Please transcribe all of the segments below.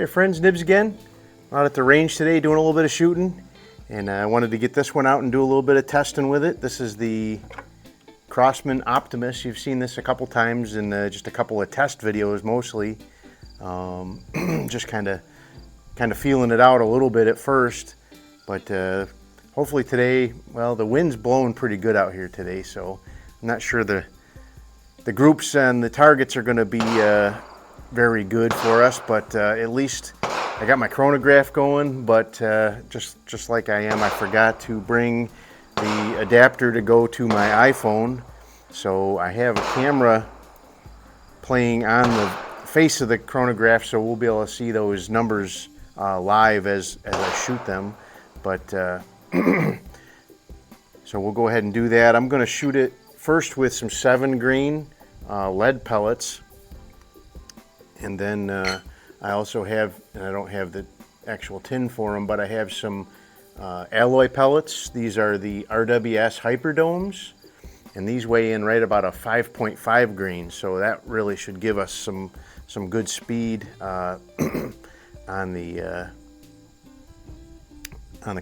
Hey friends, Nibs again. Out at the range today doing a little bit of shooting, and I wanted to get this one out and do a little bit of testing with it. This is the Crosman Optimus. You've seen this a couple times in just a couple of test videos mostly. Just kind of feeling it out a little bit at first, but hopefully today, well, the wind's blowing pretty good out here today, so I'm not sure the groups and the targets are going to be very good for us, but at least I got my chronograph going. But just like I forgot to bring the adapter to go to my iPhone, so I have a camera playing on the face of the chronograph, so we'll be able to see those numbers live as I shoot them. But so we'll go ahead and do that. I'm going to shoot it first with some 7 grain lead pellets, and then I also have, and I don't have the actual tin for them, but I have some alloy pellets. These are the RWS Hyperdomes, and these weigh in right about a 5.5 grain, so that really should give us some good speed on the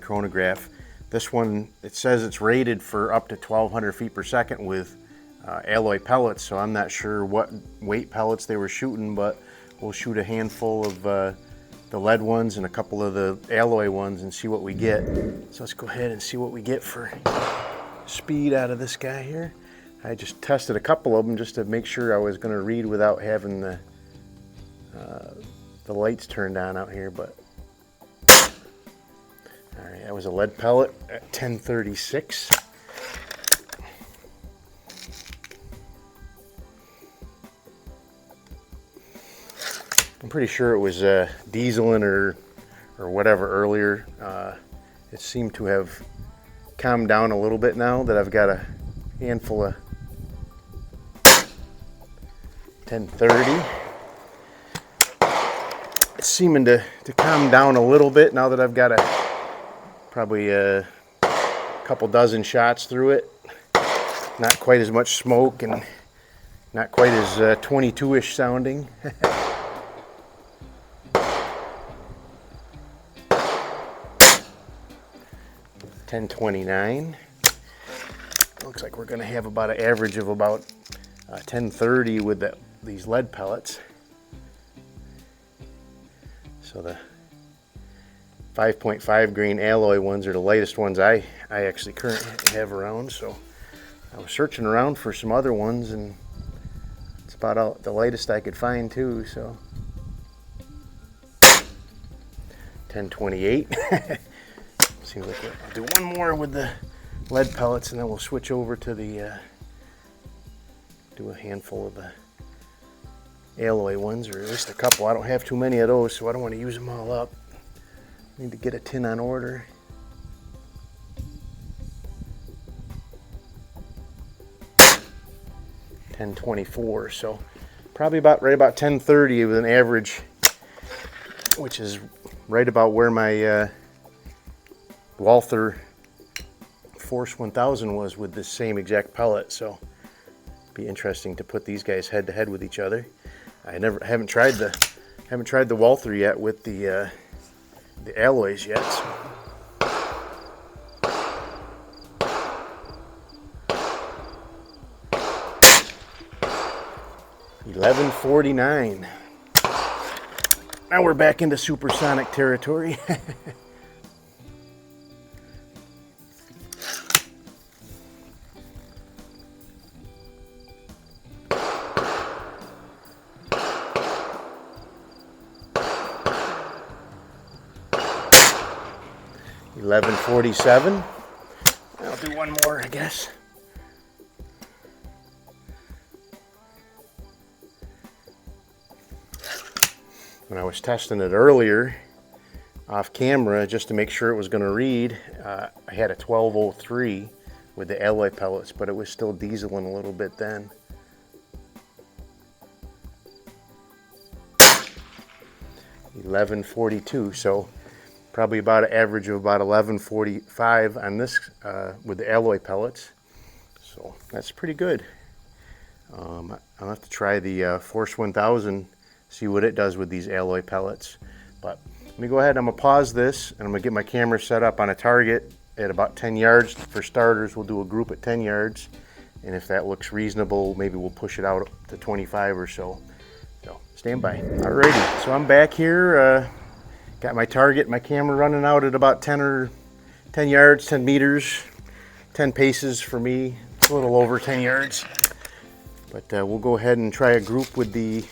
chronograph. This one, it says it's rated for up to 1,200 feet per second with alloy pellets, so I'm not sure what weight pellets they were shooting, but we'll shoot a handful of the lead ones and a couple of the alloy ones and see what we get. So let's go ahead and see what we get for speed out of this guy here. I just tested a couple of them just to make sure I was going to read without having the lights turned on out here, but all right, that was a lead pellet at 1036. I'm pretty sure it was dieseling or whatever earlier. It seemed to have calmed down a little bit now that I've got a handful of 1030. It's seeming to calm down a little bit now that I've got probably a couple dozen shots through it. Not quite as much smoke and not quite as 22-ish sounding. 1029. Looks like we're going to have about an average of about 1030 with these lead pellets. So the 5.5 grain alloy ones are the lightest ones I actually currently have around. So I was searching around for some other ones, and it's about the lightest I could find too. So 1028. Seems like I'll do one more with the lead pellets, and then we'll switch over to the do a handful of the alloy ones, or at least a couple. I don't have too many of those, so I don't want to use them all up. Need to get a tin on order. $10.24, so probably right about 1030 with an average, which is right about where my Walther Force 1000 was with this same exact pellet. So it'd be interesting to put these guys head to head with each other. I haven't tried the Walther yet with the alloys yet. So. 1149. Now we're back into supersonic territory. $11.47. I'll do one more, I guess. When I was testing it earlier off camera just to make sure it was going to read, I had a 1203 with the alloy pellets, but it was still dieseling a little bit then. $11.42, so probably about an average of about $11.45 on this with the alloy pellets. So that's pretty good. I'll have to try the Force 1000, see what it does with these alloy pellets. But let me go ahead, I'm gonna pause this and I'm gonna get my camera set up on a target at about 10 yards. For starters, we'll do a group at 10 yards. And if that looks reasonable, maybe we'll push it out to 25 or so. So stand by. Alrighty, so I'm back here. Got my target, my camera running out at about 10 yards, 10 meters, 10 paces for me, a little over 10 yards. But we'll go ahead and try a group with these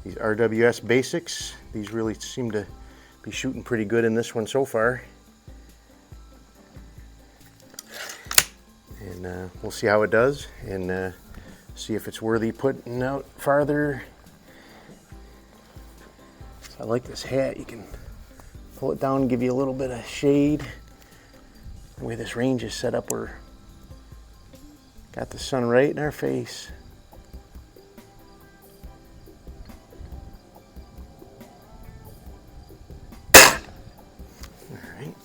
RWS basics. These really seem to be shooting pretty good in this one so far. And we'll see how it does and see if it's worthy putting out farther. I like this hat. You can pull it down and give you a little bit of shade. The way this range is set up, we're got the sun right in our face. All right.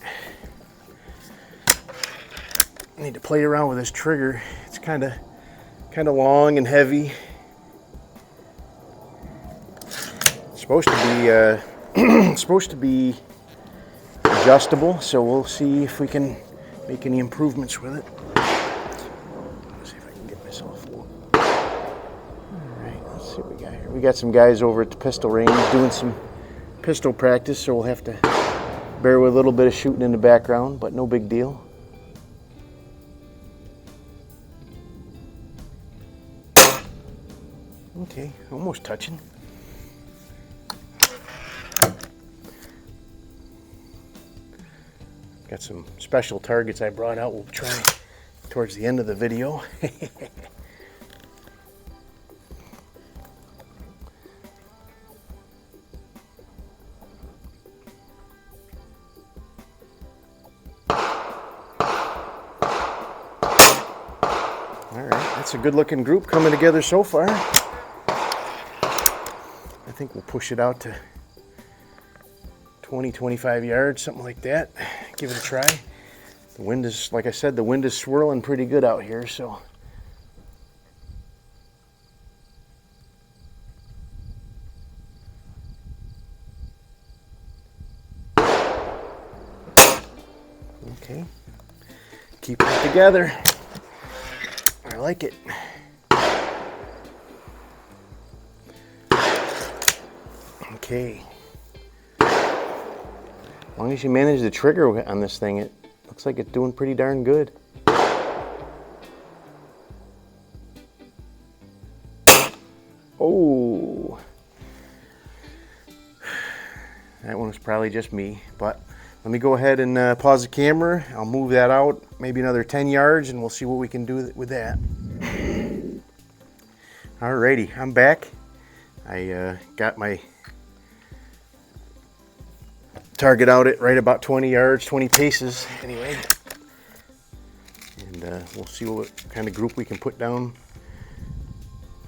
I need to play around with this trigger. It's kind of long and heavy. Supposed to be adjustable, so we'll see if we can make any improvements with it. Let's see if I can get myself full. Alright, let's see what we got here. We got some guys over at the pistol range doing some pistol practice, so we'll have to bear with a little bit of shooting in the background, but no big deal. Okay, almost touching. Got some special targets I brought out. We'll try towards the end of the video. Alright, that's a good looking group coming together so far. I think we'll push it out to 20-25 yards, something like that. Give it a try. The wind is, like I said, the wind is swirling pretty good out here, so. Okay. Keep it together. I like it. Okay. As long as you manage the trigger on this thing, it looks like it's doing pretty darn good. Oh, that one was probably just me, but let me go ahead and pause the camera. I'll move that out maybe another 10 yards and we'll see what we can do with that. Alrighty, I'm back. I got my target out at right about 20 yards, 20 paces anyway. And we'll see what kind of group we can put down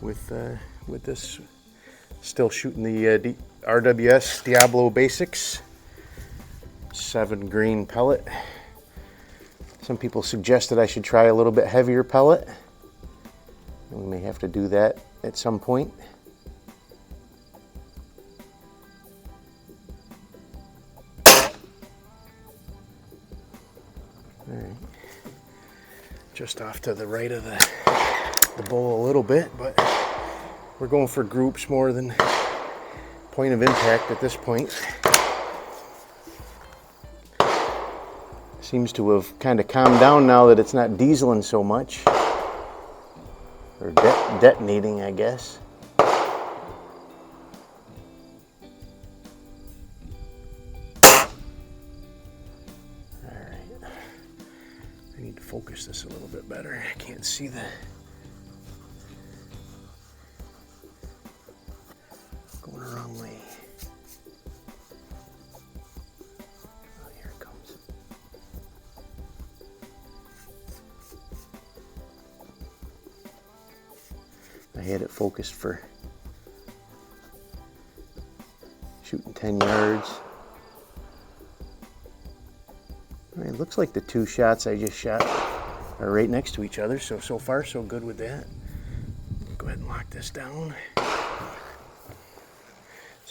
with this. Still shooting the RWS Diablo Basics 7 green pellet. Some people suggested I should try a little bit heavier pellet. We may have to do that at some point. Alright, just off to the right of the bowl a little bit, but we're going for groups more than point of impact at this point. Seems to have kind of calmed down now that it's not dieseling so much, or detonating, I guess. I need to focus this a little bit better. I can't see the... Going the wrong way. Oh, here it comes. I had it focused for shooting 10 yards. It looks like the two shots I just shot are right next to each other, so far so good with that. Go ahead and lock this down.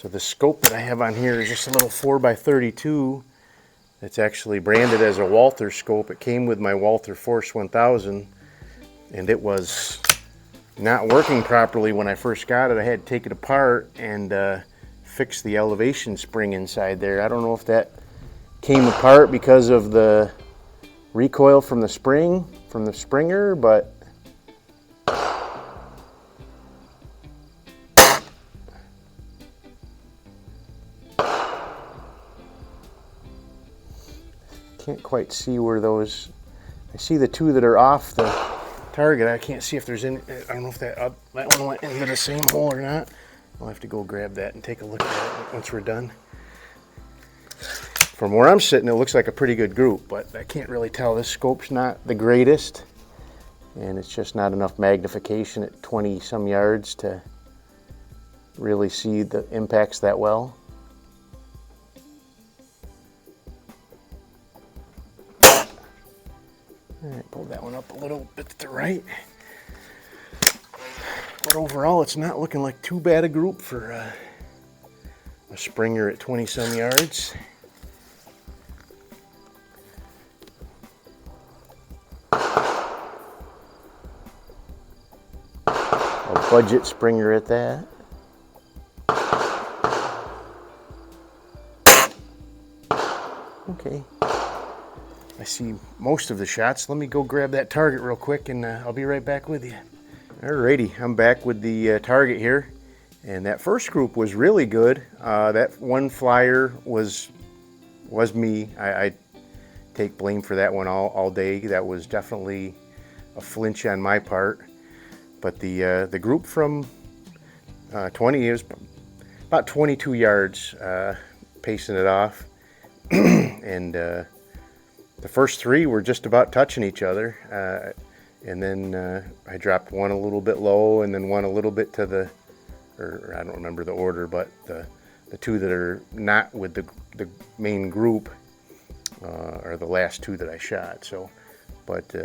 So the scope that I have on here is just a little 4x32. It's actually branded as a Walther scope. It came with my Walther Force 1000, and it was not working properly when I first got it. I had to take it apart and fix the elevation spring inside there. I don't know if that came apart because of the recoil from the spring, from the springer, but can't quite see where those, I see the two that are off the target. I can't see if there's any, I don't know if that one went into the same hole or not. I'll have to go grab that and take a look at it once we're done. From where I'm sitting, it looks like a pretty good group, but I can't really tell. This scope's not the greatest, and it's just not enough magnification at 20 some yards to really see the impacts that well. All right, pull that one up a little bit to the right. But overall, it's not looking like too bad a group for a Springer at 20 some yards. A budget Springer at that. Okay. I see most of the shots. Let me go grab that target real quick and I'll be right back with you. Alrighty, I'm back with the target here. And that first group was really good. That one flyer was me. I take blame for that one all day. That was definitely a flinch on my part. But the group from 20 is about 22 yards, pacing it off. And the first three were just about touching each other, and then I dropped one a little bit low, and then one a little bit to the, or I don't remember the order, but the two that are not with the main group are the last two that I shot. So, but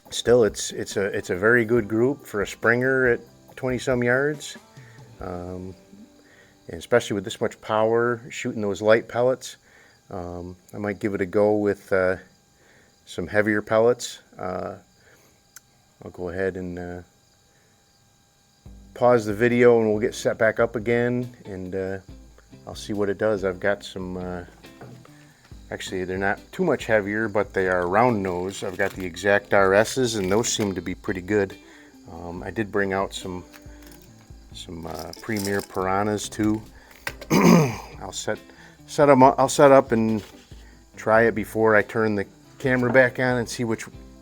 still, it's a very good group for a Springer at 20 some yards, and especially with this much power, shooting those light pellets. I might give it a go with some heavier pellets. I'll go ahead and pause the video and we'll get set back up again, and I'll see what it does. I've got some, actually they're not too much heavier, but they are round nose. I've got the Exact RS's, and those seem to be pretty good. I did bring out some Premier Piranhas too. I'll set up and try it before I turn the camera back on and see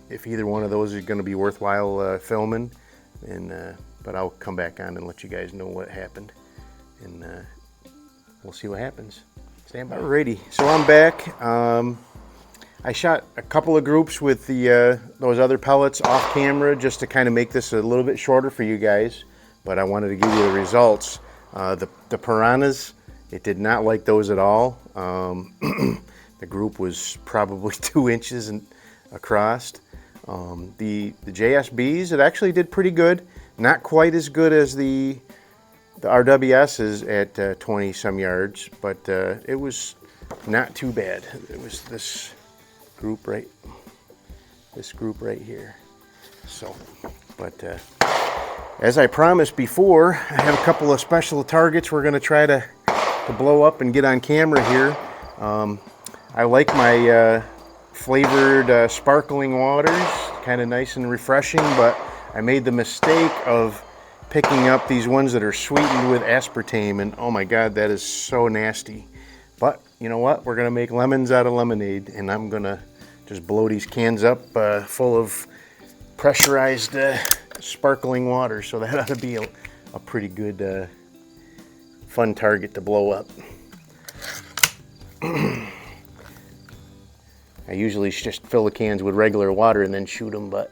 if either one of those is going to be worthwhile filming. And but I'll come back on and let you guys know what happened, and we'll see what happens. Stand by. Alrighty, so I'm back. I shot a couple of groups with those other pellets off camera just to kind of make this a little bit shorter for you guys, but I wanted to give you the results. The Piranhas, it did not like those at all. The group was probably 2 inches across. The JSBs, it actually did pretty good. Not quite as good as the RWSs at 20 some yards, but it was not too bad. It was this group right here. So, but as I promised before, I have a couple of special targets we're going to try to blow up and get on camera here. I like my flavored sparkling waters, kind of nice and refreshing, but I made the mistake of picking up these ones that are sweetened with aspartame, and oh my god, that is so nasty. But you know what, we're gonna make lemons out of lemonade, and I'm gonna just blow these cans up full of pressurized sparkling water, so that ought to be a pretty good fun target to blow up. I usually just fill the cans with regular water and then shoot them, but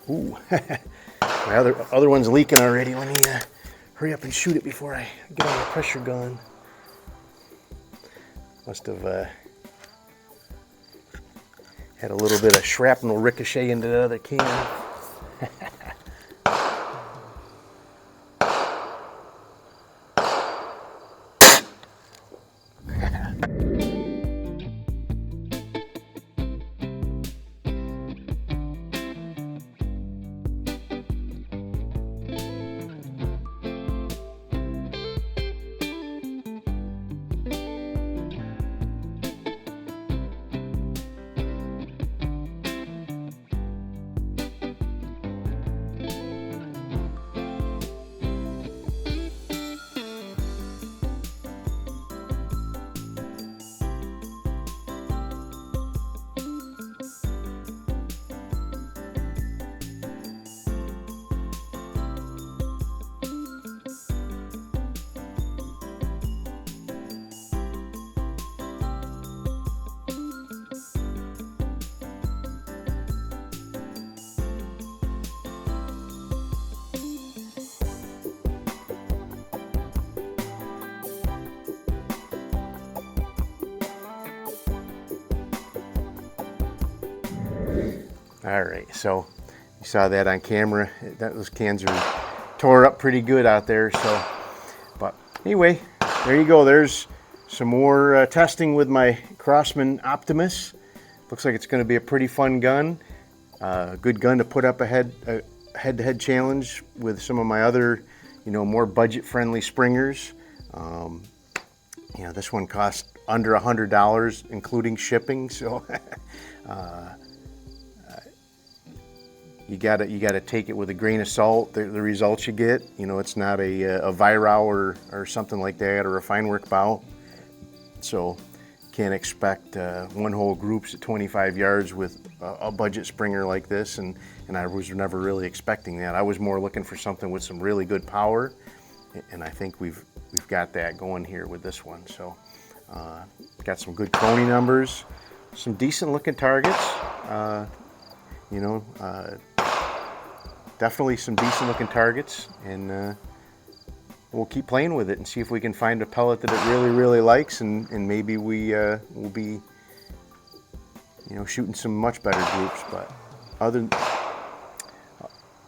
ooh, my other one's leaking already. Let me hurry up and shoot it before I get on the pressure gun. Must have Had a little bit of shrapnel ricochet into the other can. All right, so you saw that on camera. Those cans are tore up pretty good out there. So, but anyway, there you go. There's some more testing with my Crosman Optimus. Looks like it's going to be a pretty fun gun. Good gun to put up a head-to-head challenge with some of my other, more budget-friendly springers. This one cost under $100, including shipping. So. You gotta take it with a grain of salt. The results you get, it's not a Weihrauch or something like that, or a feinwerkbau. So can't expect one-hole groups at 25 yards with a budget springer like this, and I was never really expecting that. I was more looking for something with some really good power, and I think we've got that going here with this one. So got some good crony numbers, some decent looking targets. Definitely some decent looking targets, and we'll keep playing with it and see if we can find a pellet that it really likes, and maybe we will be shooting some much better groups. But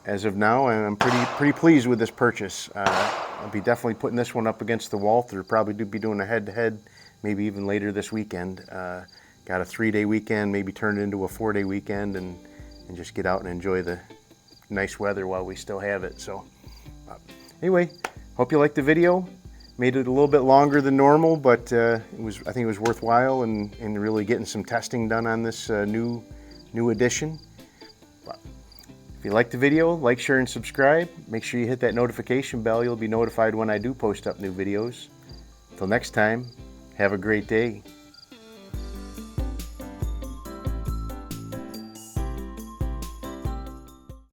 as of now, I'm pretty pleased with this purchase. I'll be definitely putting this one up against the Walther. Probably be doing a head-to-head, maybe even later this weekend. Got a 3-day weekend, maybe turn it into a 4-day weekend, and just get out and enjoy the nice weather while we still have it. So anyway, hope you liked the video. Made it a little bit longer than normal, but I think it was worthwhile, and really getting some testing done on this new edition. But if you liked the video, like, share, and subscribe. Make sure you hit that notification bell. You'll be notified when I do post up new videos. Until next time, have a great day.